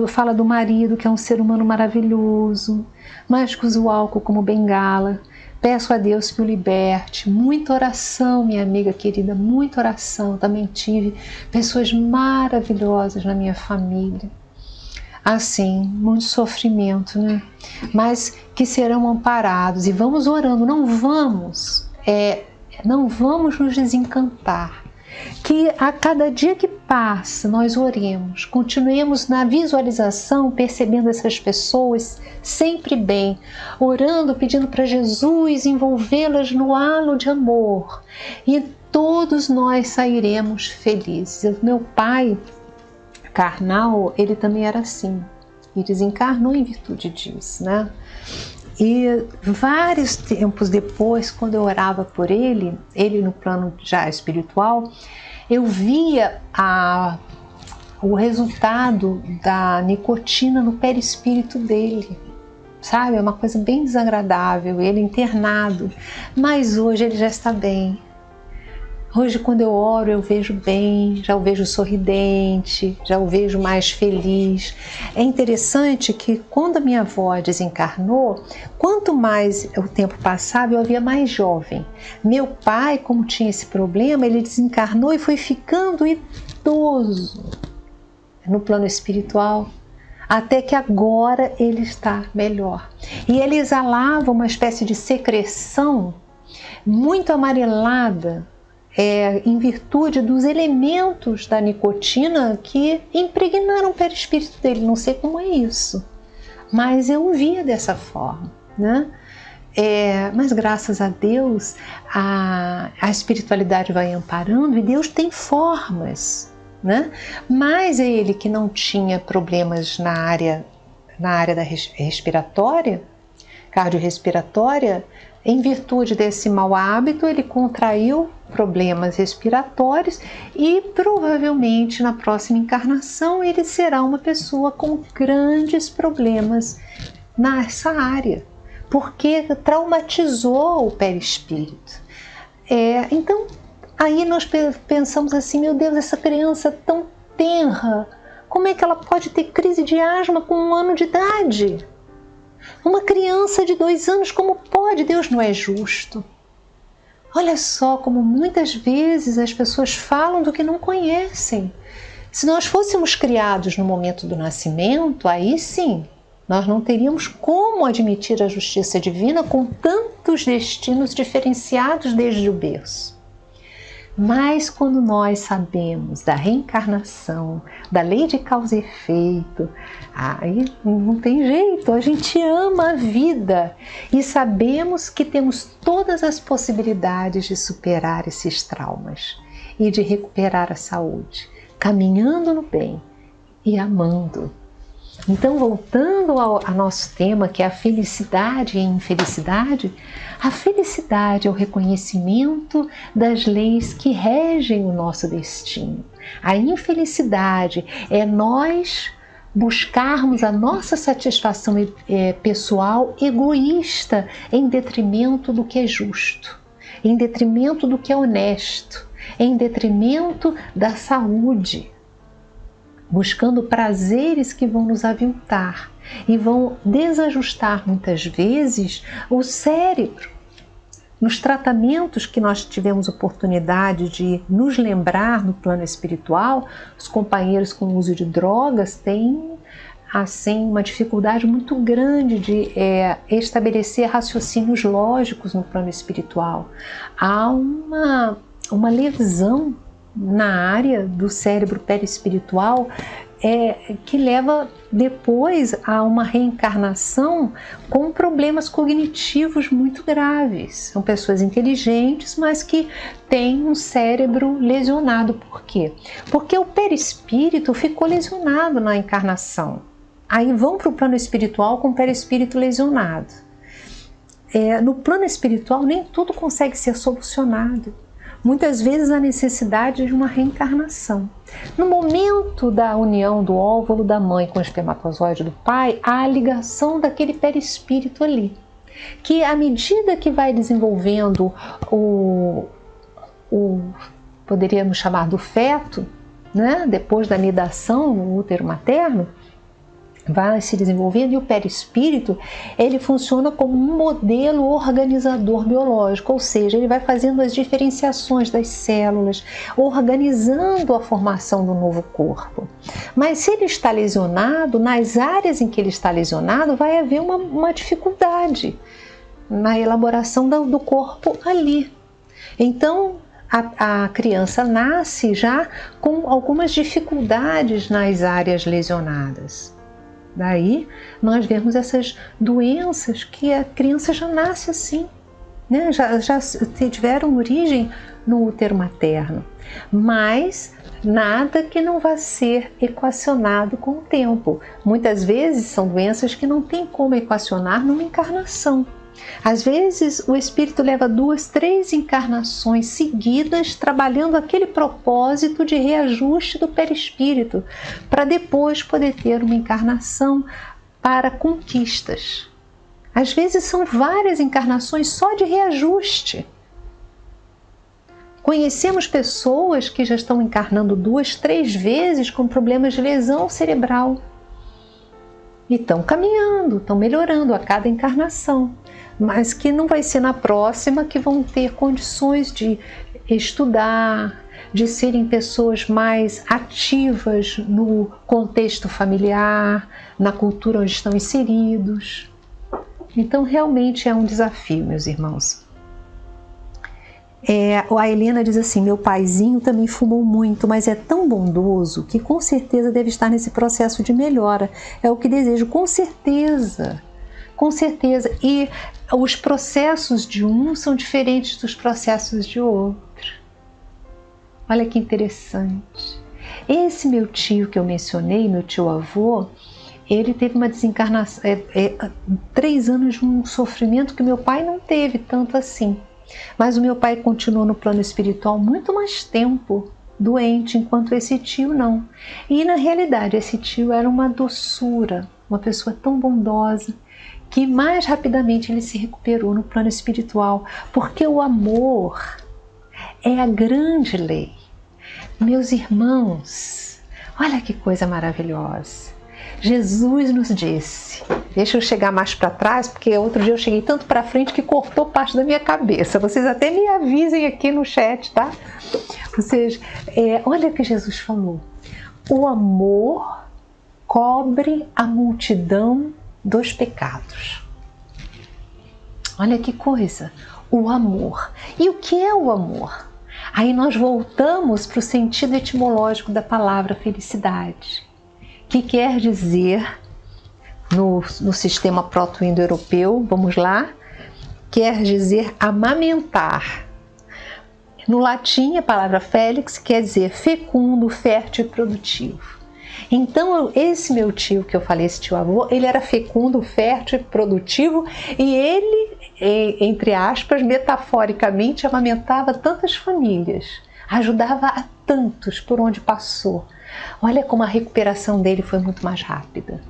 fala do marido, que é um ser humano maravilhoso, mas que usa o álcool como bengala. Peço a Deus que o liberte. Muita oração, minha amiga querida, muita oração. Também tive pessoas maravilhosas na minha família. Assim, muito sofrimento, né? Mas que serão amparados. E vamos orando, não vamos nos desencantar. Que a cada dia que passa nós oremos, continuemos na visualização, percebendo essas pessoas sempre bem, orando, pedindo para Jesus envolvê-las no halo de amor, e todos nós sairemos felizes. Meu pai carnal, ele também era assim, e desencarnou em virtude disso, né? E vários tempos depois, quando eu orava por ele no plano já espiritual, eu via o resultado da nicotina no perispírito dele, sabe? É uma coisa bem desagradável, ele internado, mas hoje ele já está bem. Hoje, quando eu oro, eu vejo bem, já o vejo sorridente, já o vejo mais feliz. É interessante que quando a minha avó desencarnou, quanto mais o tempo passava, eu a via mais jovem. Meu pai, como tinha esse problema, ele desencarnou e foi ficando idoso no plano espiritual, até que agora ele está melhor. E ele exalava uma espécie de secreção muito amarelada, em virtude dos elementos da nicotina que impregnaram o perispírito dele. Não sei como é isso, mas eu via dessa forma, né? Mas graças a Deus a espiritualidade vai amparando e Deus tem formas, né? Mas ele que não tinha problemas na área da respiratória, cardiorrespiratória, em virtude desse mau hábito, ele contraiu problemas respiratórios e provavelmente na próxima encarnação ele será uma pessoa com grandes problemas nessa área, porque traumatizou o perispírito. Então, aí nós pensamos assim, meu Deus, essa criança tão tenra, como é que ela pode ter crise de asma com 1 ano de idade? Uma criança de 2 anos, como pode? Deus não é justo. Olha só como muitas vezes as pessoas falam do que não conhecem. Se nós fôssemos criados no momento do nascimento, aí sim, nós não teríamos como admitir a justiça divina com tantos destinos diferenciados desde o berço. Mas quando nós sabemos da reencarnação, da lei de causa e efeito, aí não tem jeito, a gente ama a vida e sabemos que temos todas as possibilidades de superar esses traumas e de recuperar a saúde, caminhando no bem e amando. Então, voltando ao nosso tema, que é a felicidade e a infelicidade, a felicidade é o reconhecimento das leis que regem o nosso destino. A infelicidade é nós buscarmos a nossa satisfação pessoal egoísta em detrimento do que é justo, em detrimento do que é honesto, em detrimento da saúde, buscando prazeres que vão nos aviltar e vão desajustar muitas vezes o cérebro. Nos tratamentos que nós tivemos oportunidade de nos lembrar no plano espiritual, os companheiros com uso de drogas têm assim uma dificuldade muito grande de estabelecer raciocínios lógicos no plano espiritual. Há uma lesão na área do cérebro perispiritual que leva depois a uma reencarnação com problemas cognitivos muito graves. São pessoas inteligentes, mas que têm um cérebro lesionado. Por quê? Porque o perispírito ficou lesionado na encarnação. Aí vão para o plano espiritual com o perispírito lesionado. No plano espiritual nem tudo consegue ser solucionado. Muitas vezes há necessidade de uma reencarnação. No momento da união do óvulo da mãe com o espermatozoide do pai, há a ligação daquele perispírito ali, que à medida que vai desenvolvendo poderíamos chamar do feto, né? Depois da nidação no útero materno, vai se desenvolvendo, e o perispírito ele funciona como um modelo organizador biológico, ou seja, ele vai fazendo as diferenciações das células, organizando a formação do novo corpo. Mas se ele está lesionado, nas áreas em que ele está lesionado, vai haver uma dificuldade na elaboração do corpo ali. Então, a criança nasce já com algumas dificuldades nas áreas lesionadas. Daí nós vemos essas doenças que a criança já nasce assim, né? já tiveram origem no útero materno, mas nada que não vá ser equacionado com o tempo. Muitas vezes são doenças que não tem como equacionar numa encarnação. Às vezes o espírito leva 2, 3 encarnações seguidas trabalhando aquele propósito de reajuste do perispírito, para depois poder ter uma encarnação para conquistas. Às vezes são várias encarnações só de reajuste. Conhecemos pessoas que já estão encarnando 2, 3 vezes com problemas de lesão cerebral. E estão caminhando, estão melhorando a cada encarnação, mas que não vai ser na próxima que vão ter condições de estudar, de serem pessoas mais ativas no contexto familiar, na cultura onde estão inseridos. Então realmente é um desafio, meus irmãos. A Helena diz assim: meu paizinho também fumou muito, mas é tão bondoso que com certeza deve estar nesse processo de melhora. É o que desejo, com certeza. Com certeza. E os processos de um são diferentes dos processos de outro. Olha que interessante. Esse meu tio que eu mencionei, meu tio-avô, ele teve uma desencarnação, 3 anos de um sofrimento que meu pai não teve tanto assim. Mas o meu pai continuou no plano espiritual muito mais tempo doente, enquanto esse tio não. E na realidade esse tio era uma doçura, uma pessoa tão bondosa, que mais rapidamente ele se recuperou no plano espiritual, porque o amor é a grande lei. Meus irmãos, olha que coisa maravilhosa. Jesus nos disse, deixa eu chegar mais para trás, porque outro dia eu cheguei tanto para frente que cortou parte da minha cabeça. Vocês até me avisem aqui no chat, tá? Olha o que Jesus falou. O amor cobre a multidão dos pecados. Olha que coisa, o amor. E o que é o amor? Aí nós voltamos para o sentido etimológico da palavra felicidade, que quer dizer, no sistema proto-indo-europeu, vamos lá, quer dizer amamentar. No latim, a palavra félix quer dizer fecundo, fértil e produtivo. Então, esse meu tio, que eu falei, esse tio-avô, ele era fecundo, fértil e produtivo, e ele, entre aspas, metaforicamente, amamentava tantas famílias, ajudava a tantos por onde passou. Olha como a recuperação dele foi muito mais rápida,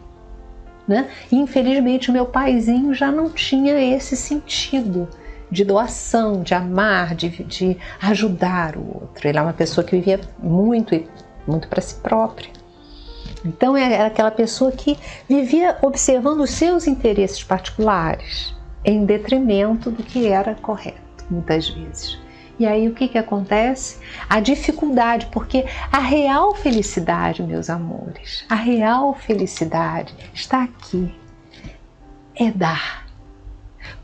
né? Infelizmente, o meu paizinho já não tinha esse sentido de doação, de amar, de ajudar o outro. Ele é uma pessoa que vivia muito para si própria. Então era aquela pessoa que vivia observando os seus interesses particulares em detrimento do que era correto, muitas vezes. E aí o que acontece? A dificuldade, porque a real felicidade, meus amores, a real felicidade está aqui, é dar.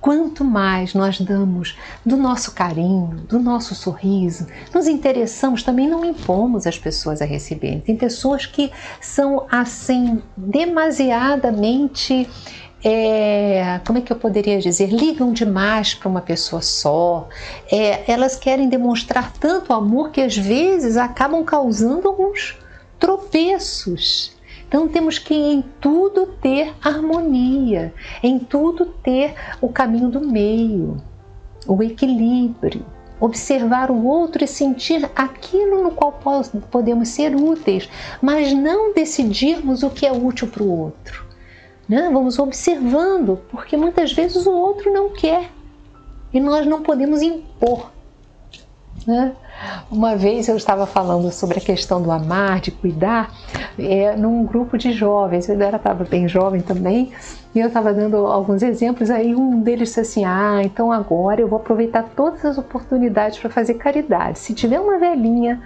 Quanto mais nós damos do nosso carinho, do nosso sorriso, nos interessamos, também não impomos as pessoas a receberem. Tem pessoas que são assim demasiadamente, como é que eu poderia dizer, ligam demais para uma pessoa só, elas querem demonstrar tanto amor que às vezes acabam causando alguns tropeços. Então temos que em tudo ter harmonia, em tudo ter o caminho do meio, o equilíbrio, observar o outro e sentir aquilo no qual podemos ser úteis, mas não decidirmos o que é útil para o outro. Né? Vamos observando, porque muitas vezes o outro não quer e nós não podemos impor. Né? Uma vez eu estava falando sobre a questão do amar, de cuidar, num grupo de jovens. Eu estava bem jovem também, e eu estava dando alguns exemplos. Aí um deles disse assim: então agora eu vou aproveitar todas as oportunidades para fazer caridade. Se tiver uma velhinha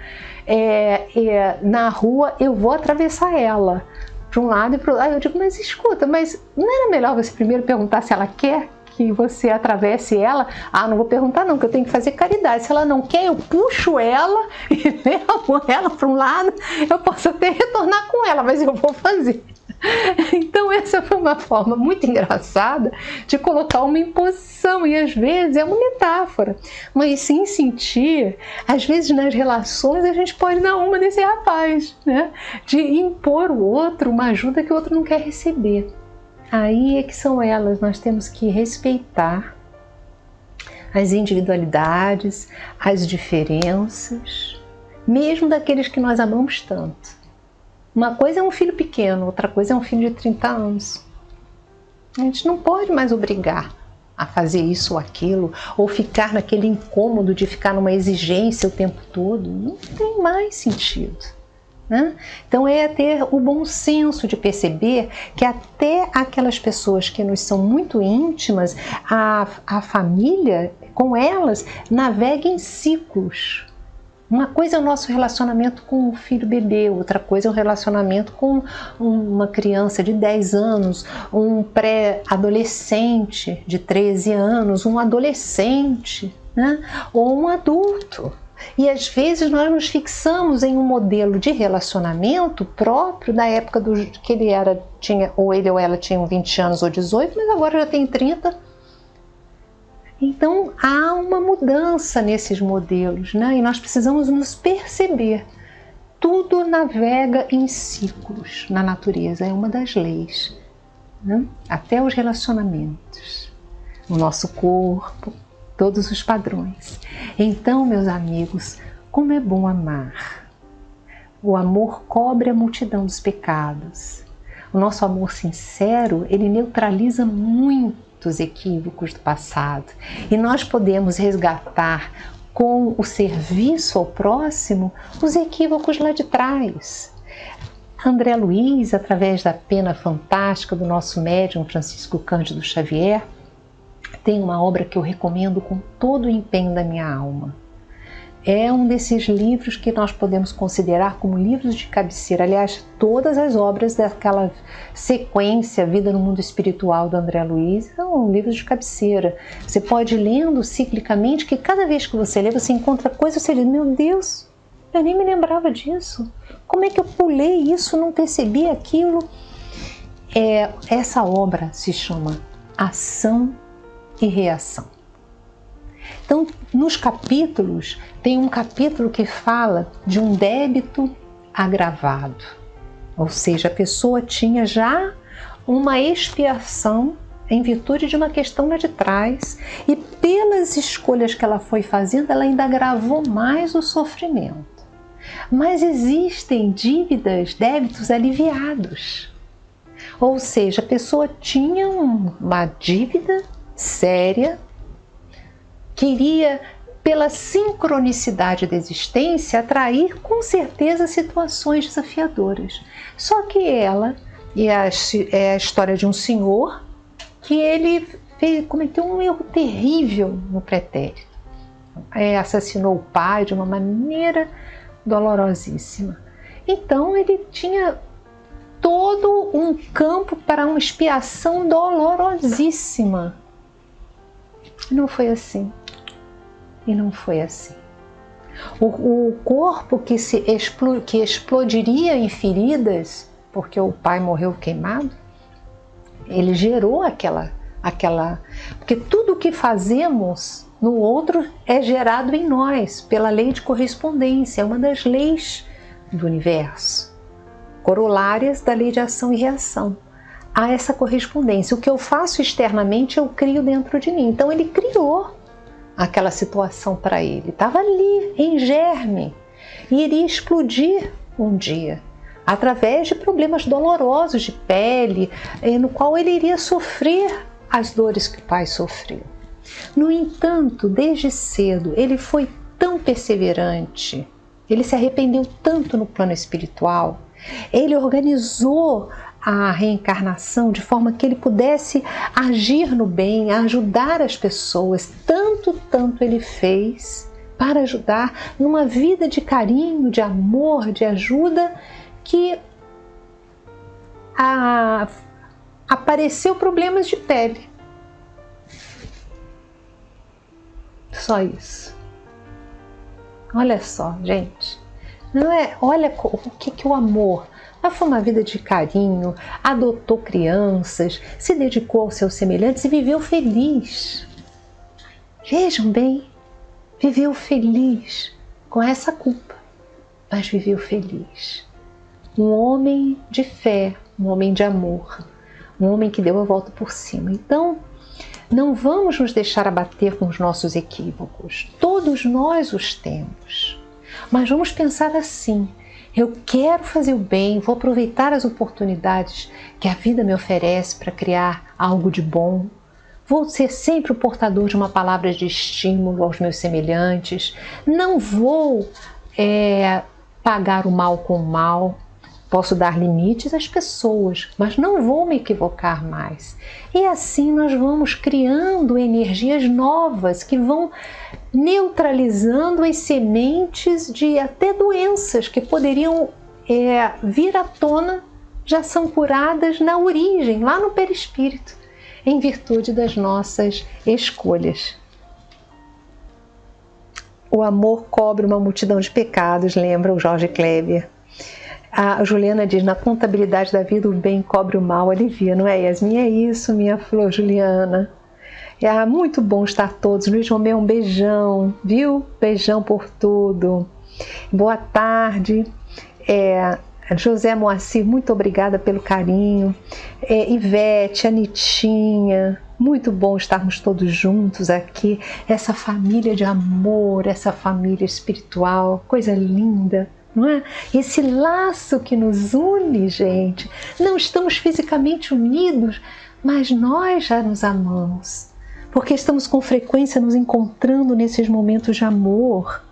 na rua, eu vou atravessar ela para um lado e para o outro. Aí eu digo: mas escuta, mas não era melhor você primeiro perguntar se ela quer que você atravesse ela? Não vou perguntar não, que eu tenho que fazer caridade. Se ela não quer, eu puxo ela e levo ela para um lado. Eu posso até retornar com ela, mas eu vou fazer. Então essa foi uma forma muito engraçada de colocar uma imposição, e às vezes é uma metáfora, mas sem sentir, às vezes nas relações a gente pode dar uma desse rapaz, né? De impor ao outro uma ajuda que o outro não quer receber. Aí é que são elas, nós temos que respeitar as individualidades, as diferenças, mesmo daqueles que nós amamos tanto. Uma coisa é um filho pequeno, outra coisa é um filho de 30 anos. A gente não pode mais obrigar a fazer isso ou aquilo, ou ficar naquele incômodo de ficar numa exigência o tempo todo. Não tem mais sentido. Né? Então é ter o bom senso de perceber que até aquelas pessoas que nos são muito íntimas, a família, com elas, navega em ciclos. Uma coisa é o nosso relacionamento com o filho bebê, outra coisa é o relacionamento com uma criança de 10 anos, um pré-adolescente de 13 anos, um adolescente, né? Ou um adulto. E às vezes nós nos fixamos em um modelo de relacionamento próprio da época que ele ou ela tinham 20 anos ou 18, mas agora já tem 30. Então há uma mudança nesses modelos, né? E nós precisamos nos perceber. Tudo navega em ciclos na natureza, é uma das leis, né? Até os relacionamentos, o nosso corpo, todos os padrões. Então, meus amigos, como é bom amar. O amor cobre a multidão dos pecados. O nosso amor sincero, ele neutraliza muitos equívocos do passado. E nós podemos resgatar com o serviço ao próximo os equívocos lá de trás. André Luiz, através da pena fantástica do nosso médium Francisco Cândido Xavier, tem uma obra que eu recomendo com todo o empenho da minha alma. É um desses livros que nós podemos considerar como livros de cabeceira. Aliás, todas as obras daquela sequência Vida no Mundo Espiritual do André Luiz são livros de cabeceira. Você pode ir lendo ciclicamente, que cada vez que você lê, você encontra coisas, você diz, meu Deus, eu nem me lembrava disso. Como é que eu pulei isso, não percebi aquilo? Essa obra se chama Ação e Reação. Então, nos capítulos, tem um capítulo que fala de um débito agravado. Ou seja, a pessoa tinha já uma expiação em virtude de uma questão lá de trás e pelas escolhas que ela foi fazendo, ela ainda agravou mais o sofrimento. Mas existem débitos aliviados. Ou seja, a pessoa tinha uma dívida séria, queria, pela sincronicidade da existência, atrair com certeza situações desafiadoras. Só que ela, é a história de um senhor que ele cometeu um erro terrível no pretérito. Assassinou o pai de uma maneira dolorosíssima. Então ele tinha todo um campo para uma expiação dolorosíssima. Não foi assim. E não foi assim. O corpo que explodiria em feridas, porque o pai morreu queimado, ele gerou aquela... Porque tudo o que fazemos no outro é gerado em nós, pela lei de correspondência, é uma das leis do universo, corolárias da lei de ação e reação. Há essa correspondência. O que eu faço externamente, eu crio dentro de mim. Então ele criou aquela situação para ele. Estava ali, em germe. E iria explodir um dia, através de problemas dolorosos de pele, no qual ele iria sofrer as dores que o pai sofreu. No entanto, desde cedo, ele foi tão perseverante, ele se arrependeu tanto no plano espiritual, ele organizou a reencarnação de forma que ele pudesse agir no bem, ajudar as pessoas. Tanto ele fez para ajudar numa vida de carinho, de amor, de ajuda, que apareceu problemas de pele. Só isso. Olha só, gente. Não é? Olha o que o amor... Ela foi uma vida de carinho, adotou crianças, se dedicou aos seus semelhantes e viveu feliz. Vejam bem, viveu feliz com essa culpa, mas viveu feliz. Um homem de fé, um homem de amor, um homem que deu a volta por cima. Então, não vamos nos deixar abater com os nossos equívocos. Todos nós os temos. Mas vamos pensar assim: eu quero fazer o bem, vou aproveitar as oportunidades que a vida me oferece para criar algo de bom. Vou ser sempre o portador de uma palavra de estímulo aos meus semelhantes. Não vou pagar o mal com o mal. Posso dar limites às pessoas, mas não vou me equivocar mais. E assim nós vamos criando energias novas que vão neutralizando as sementes de até doenças que poderiam vir à tona, já são curadas na origem, lá no perispírito, em virtude das nossas escolhas. O amor cobre uma multidão de pecados, lembra o Jorge Kleber. A Juliana diz, na contabilidade da vida o bem cobre o mal, alivia, não é, Yasmin? É isso, minha flor, Juliana. Muito bom estar todos. Luiz Romeu, um beijão, viu? Beijão por tudo. Boa tarde. José Moacir, muito obrigada pelo carinho. Ivete, Anitinha, muito bom estarmos todos juntos aqui. Essa família de amor, essa família espiritual, coisa linda, não é? Esse laço que nos une, gente. Não estamos fisicamente unidos, mas nós já nos amamos, porque estamos com frequência nos encontrando nesses momentos de amor.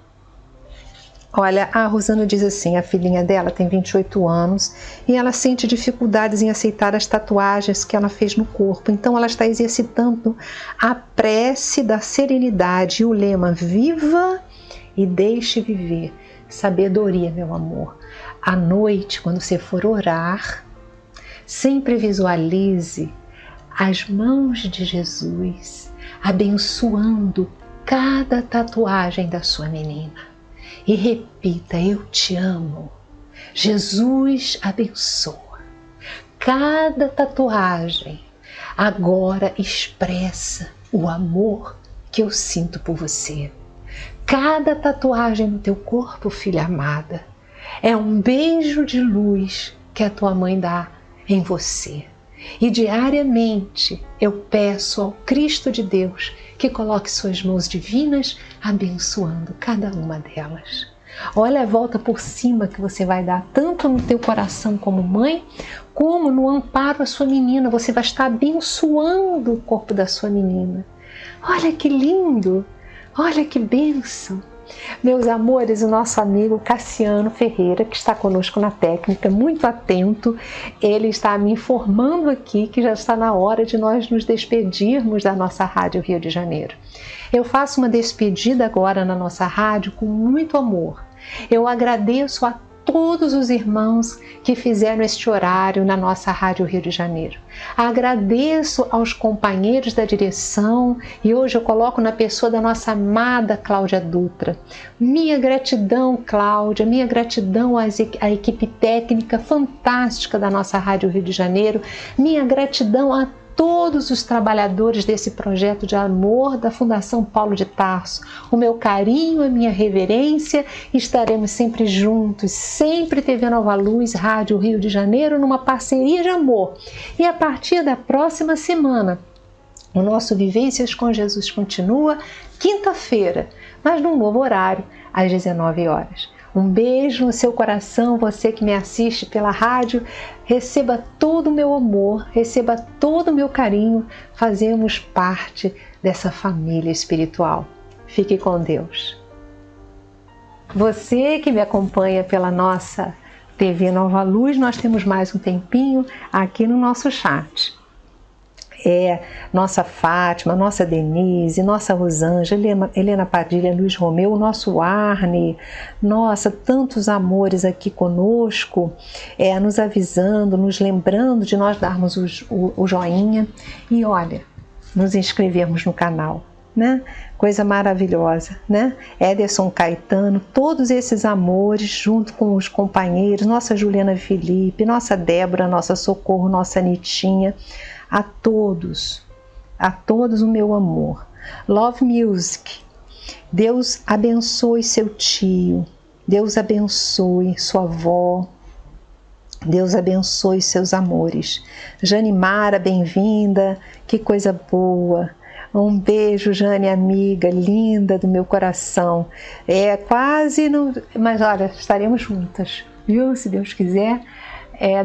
Olha, a Rosana diz assim, a filhinha dela tem 28 anos e ela sente dificuldades em aceitar as tatuagens que ela fez no corpo. Então ela está exercitando a prece da serenidade e o lema viva e deixe viver. Sabedoria, meu amor. À noite, quando você for orar, sempre visualize as mãos de Jesus abençoando cada tatuagem da sua menina. E repita, eu te amo. Jesus abençoa. Cada tatuagem agora expressa o amor que eu sinto por você. Cada tatuagem no teu corpo, filha amada, é um beijo de luz que a tua mãe dá em você. E diariamente eu peço ao Cristo de Deus que coloque suas mãos divinas abençoando cada uma delas. Olha a volta por cima que você vai dar, tanto no teu coração como mãe, como no amparo à sua menina. Você vai estar abençoando o corpo da sua menina. Olha que lindo! Olha que bênção! Meus amores, o nosso amigo Cassiano Ferreira, que está conosco na técnica, muito atento, ele está me informando aqui que já está na hora de nós nos despedirmos da nossa Rádio Rio de Janeiro. Eu faço uma despedida agora na nossa rádio com muito amor. Eu agradeço a todos os irmãos que fizeram este horário na nossa Rádio Rio de Janeiro. Agradeço aos companheiros da direção e hoje eu coloco na pessoa da nossa amada Cláudia Dutra. Minha gratidão, Cláudia, minha gratidão à equipe técnica fantástica da nossa Rádio Rio de Janeiro, minha gratidão a todos os trabalhadores desse projeto de amor da Fundação Paulo de Tarso. O meu carinho, a minha reverência, estaremos sempre juntos, sempre TV Nova Luz, Rádio Rio de Janeiro, numa parceria de amor. E a partir da próxima semana, o nosso Vivências com Jesus continua, quinta-feira, mas num novo horário, às 19 horas. Um beijo no seu coração, você que me assiste pela rádio, receba todo o meu amor, receba todo o meu carinho, fazemos parte dessa família espiritual. Fique com Deus. Você que me acompanha pela nossa TV Nova Luz, nós temos mais um tempinho aqui no nosso chat. Nossa Fátima, nossa Denise, nossa Rosângela, Helena Padilha, Luiz Romeu, o nosso Arne, nossa, tantos amores aqui conosco, nos avisando, nos lembrando de nós darmos o joinha e olha, nos inscrevermos no canal, né? Coisa maravilhosa, né? Ederson Caetano, todos esses amores junto com os companheiros, nossa Juliana Felipe, nossa Débora, nossa Socorro, nossa Anitinha, a todos o meu amor. Love Music, Deus abençoe seu tio, Deus abençoe sua avó, Deus abençoe seus amores. Janimara, bem-vinda, que coisa boa. Um beijo, Jane, amiga, linda do meu coração. Quase não... Mas olha, estaremos juntas, viu? Se Deus quiser.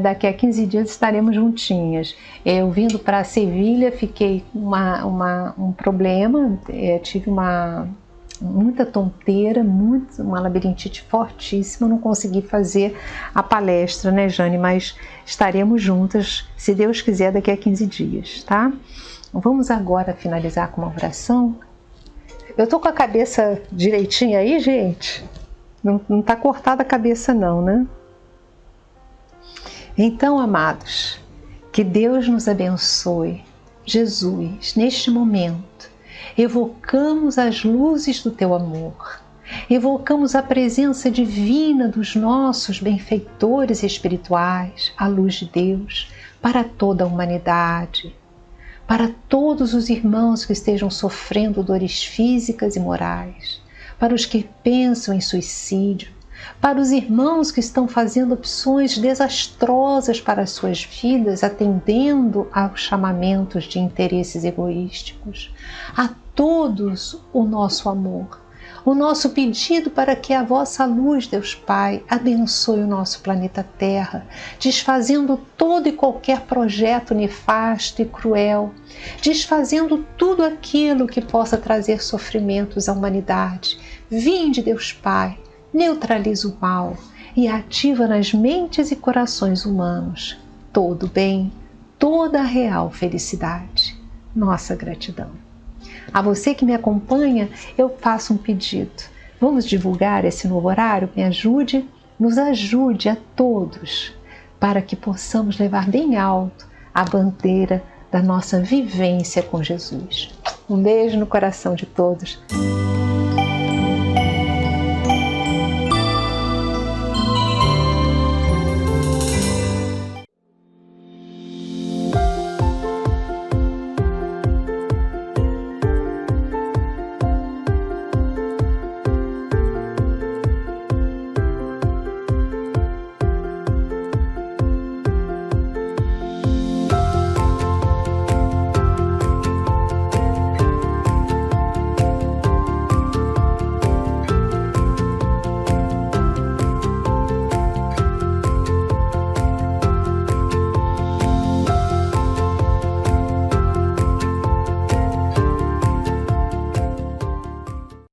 Daqui a 15 dias estaremos juntinhas. Eu vindo para Sevilha, fiquei com um problema, tive muita tonteira, uma labirintite fortíssima, não consegui fazer a palestra, né, Jane? Mas estaremos juntas, se Deus quiser, daqui a 15 dias, tá? Vamos agora finalizar com uma oração. Eu tô com a cabeça direitinha aí, gente? Não tá cortada a cabeça não, né? Então, amados, que Deus nos abençoe. Jesus, neste momento, evocamos as luzes do teu amor. Evocamos a presença divina dos nossos benfeitores espirituais, a luz de Deus, para toda a humanidade, para todos os irmãos que estejam sofrendo dores físicas e morais, para os que pensam em suicídio, para os irmãos que estão fazendo opções desastrosas para as suas vidas, atendendo aos chamamentos de interesses egoísticos. A todos o nosso amor, o nosso pedido para que a vossa luz, Deus Pai, abençoe o nosso planeta Terra, desfazendo todo e qualquer projeto nefasto e cruel, desfazendo tudo aquilo que possa trazer sofrimentos à humanidade. Vinde, Deus Pai, neutraliza o mal e ativa nas mentes e corações humanos todo o bem, toda a real felicidade. Nossa gratidão. A você que me acompanha, eu faço um pedido. Vamos divulgar esse novo horário? Me ajude, nos ajude a todos, para que possamos levar bem alto a bandeira da nossa vivência com Jesus. Um beijo no coração de todos.